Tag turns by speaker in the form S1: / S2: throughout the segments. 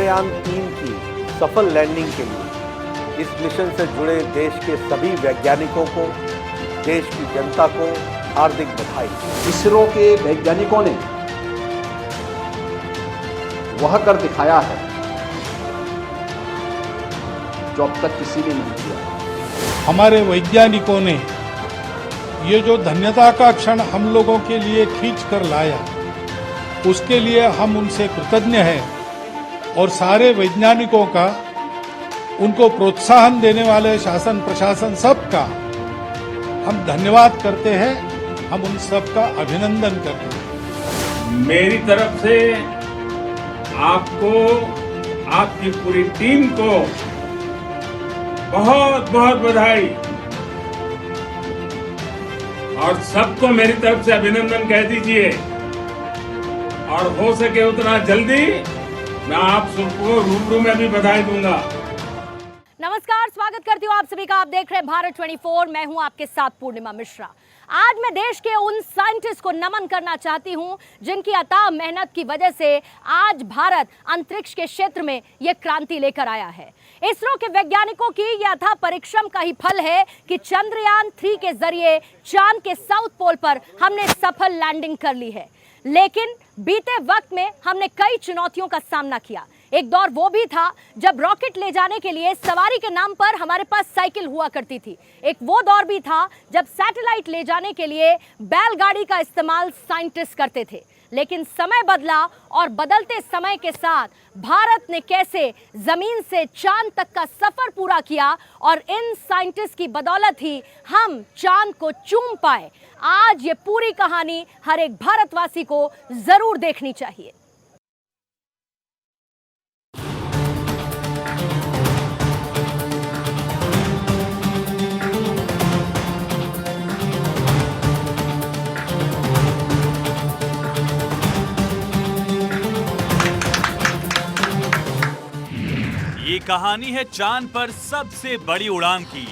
S1: चंद्रयान-3 की सफल लैंडिंग के लिए इस मिशन से जुड़े देश के सभी वैज्ञानिकों को, देश की जनता को हार्दिक बधाई।
S2: इसरो के वैज्ञानिकों ने वह कर दिखाया है जो अब तक किसी ने नहीं किया।
S3: हमारे वैज्ञानिकों ने ये जो धन्यता का क्षण हम लोगों के लिए खींच कर लाया, उसके लिए हम उनसे कृतज्ञ हैं और सारे वैज्ञानिकों का, उनको प्रोत्साहन देने वाले शासन प्रशासन सबका हम धन्यवाद करते हैं, हम उन सबका अभिनंदन करते हैं।
S4: मेरी तरफ से आपको, आपकी पूरी टीम को बहुत बहुत बधाई और सबको मेरी तरफ से अभिनंदन कह दीजिए और हो सके उतना जल्दी मैं आप सबको रूबरू में भी बधाई दूंगा।
S5: नमस्कार, स्वागत करती हूँ आप सभी का। आप देख रहे हैं भारत 24। मैं हूँ आपके साथ पूर्णिमा मिश्रा। आज मैं देश के उन साइंटिस्ट को नमन करना चाहती हूँ जिनकी अथाह मेहनत की वजह से आज भारत अंतरिक्ष के क्षेत्र में यह क्रांति लेकर आया है। इसरो के वैज्ञानिकों की यह अथाह परिश्रम का ही फल है कि चंद्रयान-3 के जरिए चांद के साउथ पोल पर हमने सफल लैंडिंग कर ली है। लेकिन बीते वक्त में हमने कई चुनौतियों का सामना किया। एक दौर वो भी था जब रॉकेट ले जाने के लिए सवारी के नाम पर हमारे पास साइकिल हुआ करती थी। एक वो दौर भी था जब सैटेलाइट ले जाने के लिए बैलगाड़ी का इस्तेमाल साइंटिस्ट करते थे। लेकिन समय बदला और बदलते समय के साथ भारत ने कैसे जमीन से चांद तक का सफर पूरा किया और इन साइंटिस्ट की बदौलत ही हम चांद को चूम पाए। आज ये पूरी कहानी हर एक भारतवासी को जरूर देखनी चाहिए।
S6: ये कहानी है चांद पर सबसे बड़ी उड़ान की।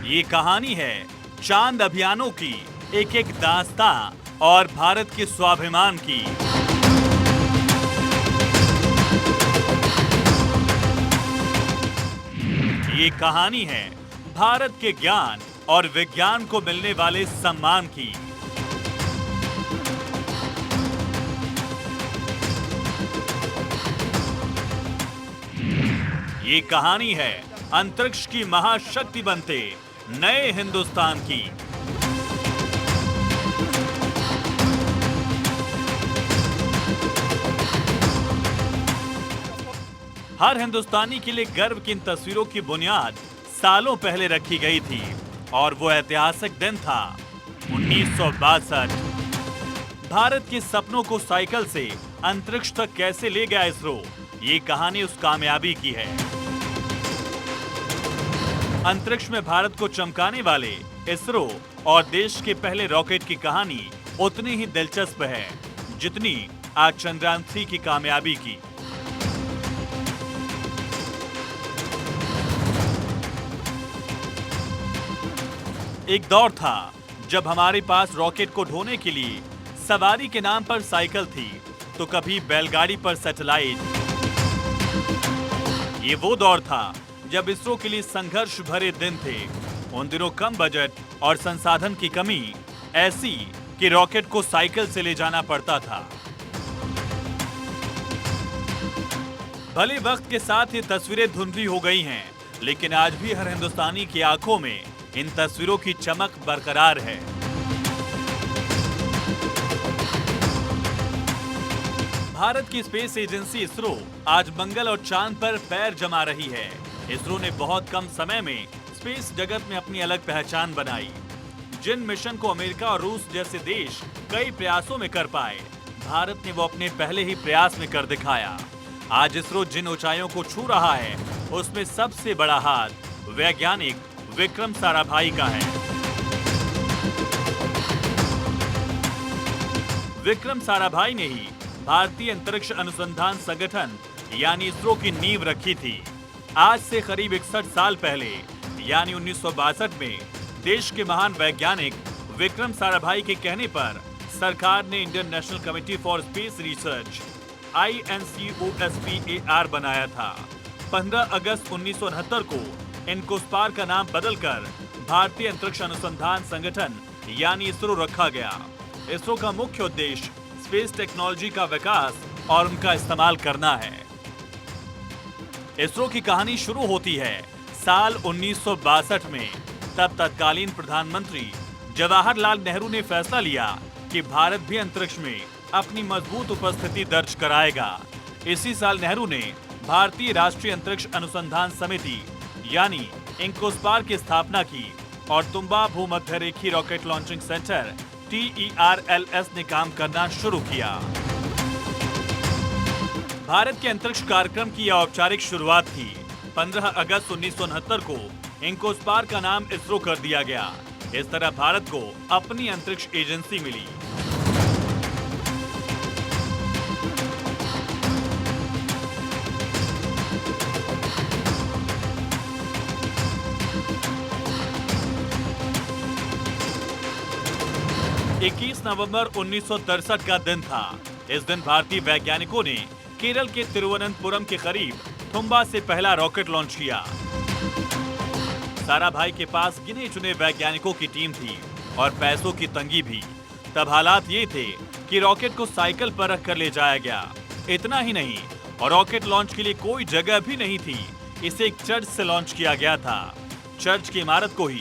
S6: ये कहानी है चांद अभियानों की, एक एक दास्तां और भारत के स्वाभिमान की। ये कहानी है भारत के ज्ञान और विज्ञान को मिलने वाले सम्मान की। ये कहानी है अंतरिक्ष की महाशक्ति बनते नए हिंदुस्तान की। हर हिंदुस्तानी के लिए गर्व की इन तस्वीरों की बुनियाद सालों पहले रखी गई थी और वो ऐतिहासिक दिन था 1962। भारत के सपनों को साइकिल से अंतरिक्ष तक कैसे ले गया इसरो, ये कहानी उस कामयाबी की है। अंतरिक्ष में भारत को चमकाने वाले इसरो और देश के पहले रॉकेट की कहानी उतनी ही दिलचस्प है जितनी आज चंद्रयान-3 की कामयाबी की। एक दौर था जब हमारे पास रॉकेट को ढोने के लिए सवारी के नाम पर साइकिल थी, तो कभी बैलगाड़ी पर सैटेलाइट। ये वो दौर था जब इसरो के लिए संघर्ष भरे दिन थे। उन दिनों कम बजट और संसाधन की कमी ऐसी कि रॉकेट को साइकिल से ले जाना पड़ता था। भले वक्त के साथ ये तस्वीरें धुंधली हो गई हैं, लेकिन आज भी हर हिंदुस्तानी की आंखों में इन तस्वीरों की चमक बरकरार है। भारत की स्पेस एजेंसी इसरो आज मंगल और चांद पर पैर जमा रही है। इसरो ने बहुत कम समय में स्पेस जगत में अपनी अलग पहचान बनाई। जिन मिशन को अमेरिका और रूस जैसे देश कई प्रयासों में कर पाए, भारत ने वो अपने पहले ही प्रयास में कर दिखाया। आज इसरो जिन ऊंचाइयों को छू रहा है, उसमें सबसे बड़ा हाथ वैज्ञानिक विक्रम साराभाई का है। विक्रम साराभाई ने ही भारतीय अंतरिक्ष अनुसंधान संगठन यानी इसरो की नींव रखी थी। आज से करीब 61 साल पहले यानी 1962 में देश के महान वैज्ञानिक विक्रम साराभाई के कहने पर सरकार ने Indian national committee for space research INCOSPAR बनाया था। 15 अगस्त 1969 को इनकोस्पार का नाम बदलकर भारतीय अंतरिक्ष अनुसंधान संगठन यानी इसरो रखा गया। इसरो का मुख्य उद्देश्य स्पेस टेक्नोलॉजी का विकास और उनका इस्तेमाल करना है। इसरो की कहानी शुरू होती है साल 1962 में। तब तत्कालीन प्रधानमंत्री जवाहरलाल नेहरू ने फैसला लिया कि भारत भी अंतरिक्ष में अपनी मजबूत उपस्थिति दर्ज कराएगा। इसी साल नेहरू ने भारतीय राष्ट्रीय अंतरिक्ष अनुसंधान समिति यानी इंकोस्पार की स्थापना की और तुम्बा भूमध्य रेखीय रॉकेट लॉन्चिंग सेंटर TERLS ने काम करना शुरू किया। भारत के अंतरिक्ष कार्यक्रम की यह औपचारिक शुरुआत थी। 15 अगस्त 1969 को इंकोस्पार का नाम इसरो कर दिया गया। इस तरह भारत को अपनी अंतरिक्ष एजेंसी मिली। इक्कीस नवंबर 1963 का दिन था। इस दिन भारतीय वैज्ञानिकों ने केरल के तिरुवनंतपुरम के करीब तुम्बा से पहला रॉकेट लॉन्च किया। साराभाई के पास गिने चुने वैज्ञानिकों की टीम थी और पैसों की तंगी भी। तब हालात ये थे कि रॉकेट को साइकिल पर रखकर ले जाया गया। इतना ही नहीं, और रॉकेट लॉन्च के लिए कोई जगह भी नहीं थी। इसे एक चर्च से लॉन्च किया गया था। चर्च की इमारत को ही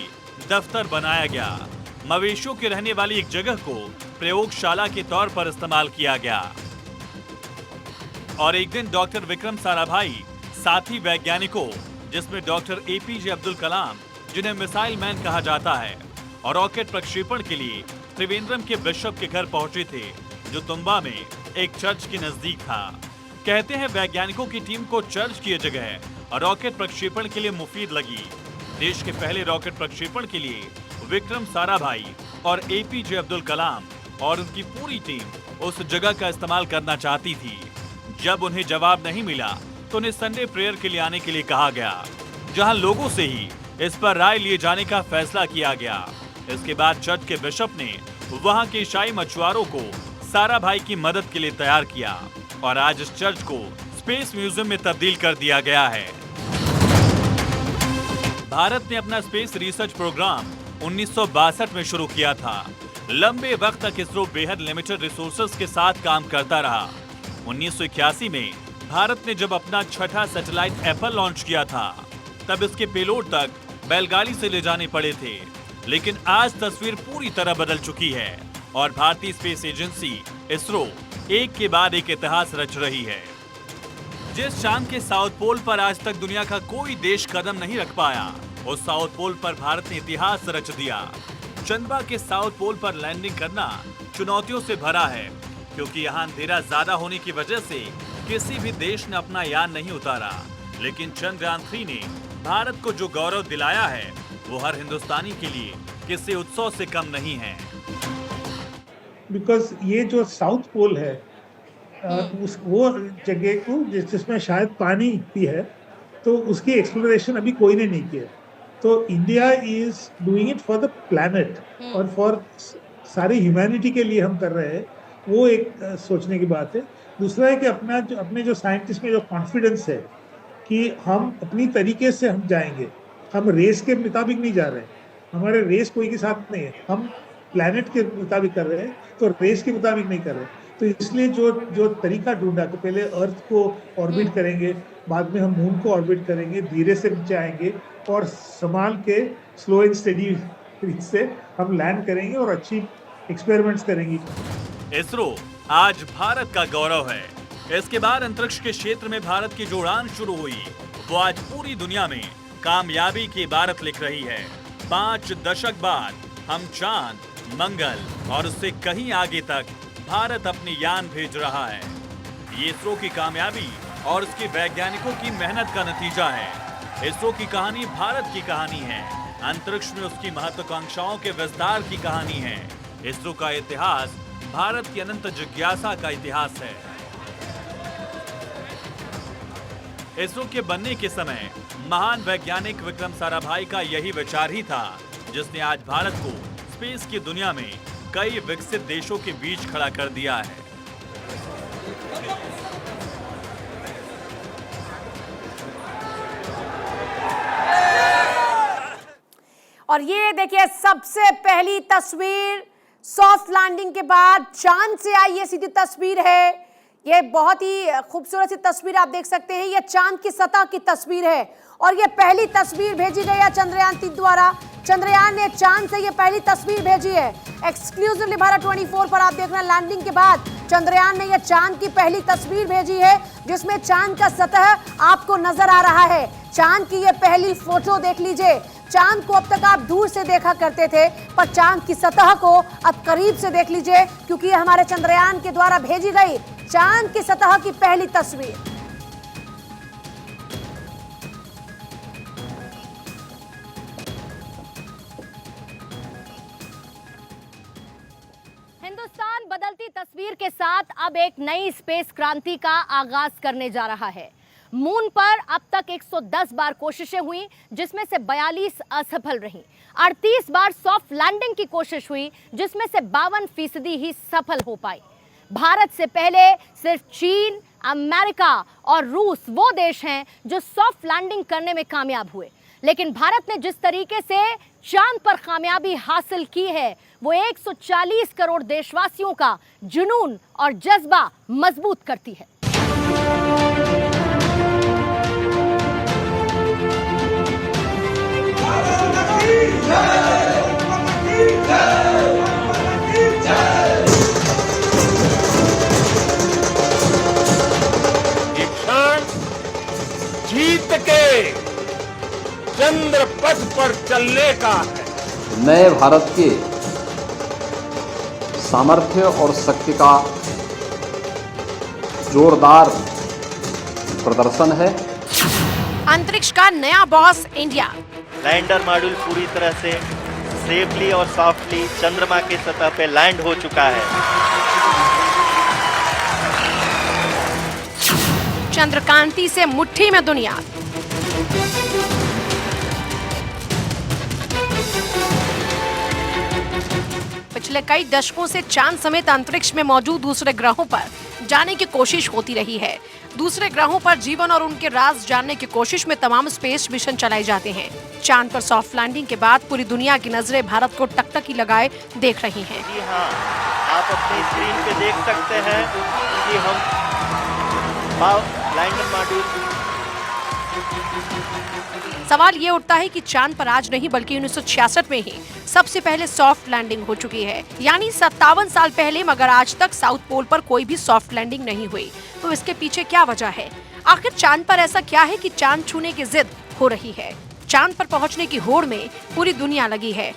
S6: दफ्तर बनाया गया। मवेशियों के रहने वाली एक जगह को प्रयोगशाला के तौर पर इस्तेमाल किया गया। और एक दिन डॉक्टर विक्रम साराभाई साथी वैज्ञानिकों, जिसमें डॉक्टर APJ अब्दुल कलाम, जिन्हें मिसाइल मैन कहा जाता है, और रॉकेट प्रक्षेपण के लिए त्रिवेंद्रम के बिशप के घर पहुंचे थे, जो तुम्बा में एक चर्च के नजदीक था। कहते हैं वैज्ञानिकों की टीम को चर्च की जगह रॉकेट प्रक्षेपण के लिए मुफीद लगी। देश के पहले रॉकेट प्रक्षेपण के लिए विक्रम साराभाई और APJ अब्दुल कलाम और उनकी पूरी टीम उस जगह का इस्तेमाल करना चाहती थी। जब उन्हें जवाब नहीं मिला तो उन्हें संडे प्रेयर के लिए आने के लिए कहा गया, जहां लोगों से ही इस पर राय लिए जाने का फैसला किया गया। इसके बाद चर्च के बिशप ने वहां के ईसाई मछुआरों को साराभाई की मदद के लिए तैयार किया और आज इस चर्च को स्पेस म्यूजियम में तब्दील कर दिया गया है। भारत ने अपना स्पेस रिसर्च प्रोग्राम 1962 में शुरू किया था। लंबे वक्त तक इसरो बेहद लिमिटेड रिसोर्सेज के साथ काम करता रहा। 1981 में भारत ने जब अपना छठा सैटेलाइट एप्पल लॉन्च किया था, तब इसके पेलोड तक बैलगाड़ी से ले जाने पड़े थे। लेकिन आज तस्वीर पूरी तरह बदल चुकी है और भारतीय स्पेस एजेंसी इसरो एक के बाद एक इतिहास रच रही है। जिस चांद के साउथ पोल पर आज तक दुनिया का कोई देश कदम नहीं रख पाया, उस साउथ पोल पर भारत ने इतिहास रच दिया। चंद्रमा के साउथ पोल पर लैंडिंग करना चुनौतियों से भरा है, क्योंकि यहाँ अंधेरा ज्यादा होने की वजह से किसी भी देश ने अपना यान नहीं उतारा। लेकिन चंद्रयान 3 ने भारत को जो गौरव दिलाया है, वो हर हिंदुस्तानी के लिए किसी उत्सव से कम नहीं है।
S7: बिकॉज ये जो साउथ पोल है, वो जगह को जिसमें शायद पानी भी है, तो उसकी एक्सप्लोरेशन अभी कोई ने नहीं किया। तो India is doing it for the planet और फॉर सारी ह्यूमैनिटी के लिए हम कर रहे हैं। वो एक सोचने की बात है। दूसरा है कि अपने जो साइंटिस्ट में जो कॉन्फिडेंस है कि हम अपनी तरीके से हम जाएंगे, हम रेस के मुताबिक नहीं जा रहे हैं। हमारे रेस कोई के साथ नहीं है, हम प्लैनेट के मुताबिक कर रहे हैं, तो रेस के मुताबिक नहीं कर रहे। तो इसलिए जो तरीका ढूंढा कि पहले अर्थ को ऑर्बिट करेंगे, बाद में हम मून को ऑर्बिट करेंगे, धीरे से नीचे आएंगे और संभाल के स्लो एंड स्टेडी से हम लैंड करेंगे और अच्छी एक्सपेरिमेंट्स करेंगे।
S6: इसरो आज भारत का गौरव है। इसके बाद अंतरिक्ष के क्षेत्र में भारत की जो उड़ान शुरू हुई, वो आज पूरी दुनिया में कामयाबी की इबारत लिख रही है। 5 दशक बाद हम चांद, मंगल और उससे कहीं आगे तक भारत अपनी यान भेज रहा है। ये इसरो की कामयाबी और उसके वैज्ञानिकों की मेहनत का नतीजा है। इसरो की कहानी भारत की कहानी है। अंतरिक्ष में उसकी महत्वाकांक्षाओं के विस्तार की कहानी है। इसरो का इतिहास भारत की अनंत जिज्ञासा का इतिहास है। इसरो के बनने के समय महान वैज्ञानिक विक्रम साराभाई का यही विचार ही था, जिसने आज भारत को स्पेस की दुनिया में कई विकसित देशों के बीच खड़ा कर दिया है।
S8: और ये देखिए सबसे पहली तस्वीर सॉफ्ट लैंडिंग के बाद चांद से आई ये सीधी तस्वीर है। ये बहुत ही खूबसूरत सी तस्वीर आप देख सकते हैं। ये चांद की सतह की तस्वीर है और ये पहली तस्वीर भेजी गई है चंद्रयान-3 द्वारा। चंद्रयान ने चांद से ये पहली तस्वीर भेजी है। एक्सक्लूसिवली भारत 24 पर आप देख रहे हैं लैंडिंग के बाद चंद्रयान ने ये चांद की पहली तस्वीर भेजी है जिसमें चांद का सतह आपको नजर आ रहा है। चांद की ये पहली फोटो देख लीजिए। चांद को अब तक आप दूर से देखा करते थे पर चांद की सतह को अब करीब से देख लीजिए क्योंकि ये हमारे चंद्रयान के द्वारा भेजी गई चांद की सतह की पहली तस्वीर।
S5: हिंदुस्तान बदलती तस्वीर के साथ अब एक नई स्पेस क्रांति का आगाज करने जा रहा है। मून पर अब तक 110 बार कोशिशें हुई जिसमें से 42 असफल रहीं। 38 बार सॉफ्ट लैंडिंग की कोशिश हुई जिसमें से 52% ही सफल हो पाई। भारत से पहले सिर्फ चीन, अमेरिका और रूस वो देश हैं जो सॉफ्ट लैंडिंग करने में कामयाब हुए। लेकिन भारत ने जिस तरीके से चांद पर कामयाबी हासिल की है वो 140 करोड़ देशवासियों का जुनून और जज्बा मजबूत करती है।
S4: जीत के चंद्र पथ पर चलने का है।
S2: नए भारत के सामर्थ्य और शक्ति का जोरदार प्रदर्शन है।
S8: अंतरिक्ष का नया बॉस इंडिया।
S9: लैंडर मॉड्यूल पूरी तरह से सेफली और सॉफ्टली चंद्रमा की सतह पे लैंड हो चुका है।
S8: चंद्रकांति से मुट्ठी में दुनिया। पिछले कई दशकों से चांद समेत अंतरिक्ष में मौजूद दूसरे ग्रहों पर जाने की कोशिश होती रही है। दूसरे ग्रहों पर जीवन और उनके राज जानने की कोशिश में तमाम स्पेस मिशन चलाए जाते हैं। चांद पर सॉफ्ट लैंडिंग के बाद पूरी दुनिया की नजरें भारत को टकटकी लगाए देख रही हैं।
S9: जी हाँ, आप अपनी स्क्रीन पे देख सकते हैं कि हम लैंडर मॉड्यूल।
S8: सवाल ये उठता है कि चांद पर आज नहीं बल्कि 1966 में ही सबसे पहले सॉफ्ट लैंडिंग हो चुकी है, यानी 57 साल पहले, मगर आज तक साउथ पोल पर कोई भी सॉफ्ट लैंडिंग नहीं हुई। तो इसके पीछे क्या वजह है? आखिर चांद पर ऐसा क्या है कि चांद छूने की जिद हो रही है? चांद पर पहुंचने की होड़ में पूरी दुनिया लगी है।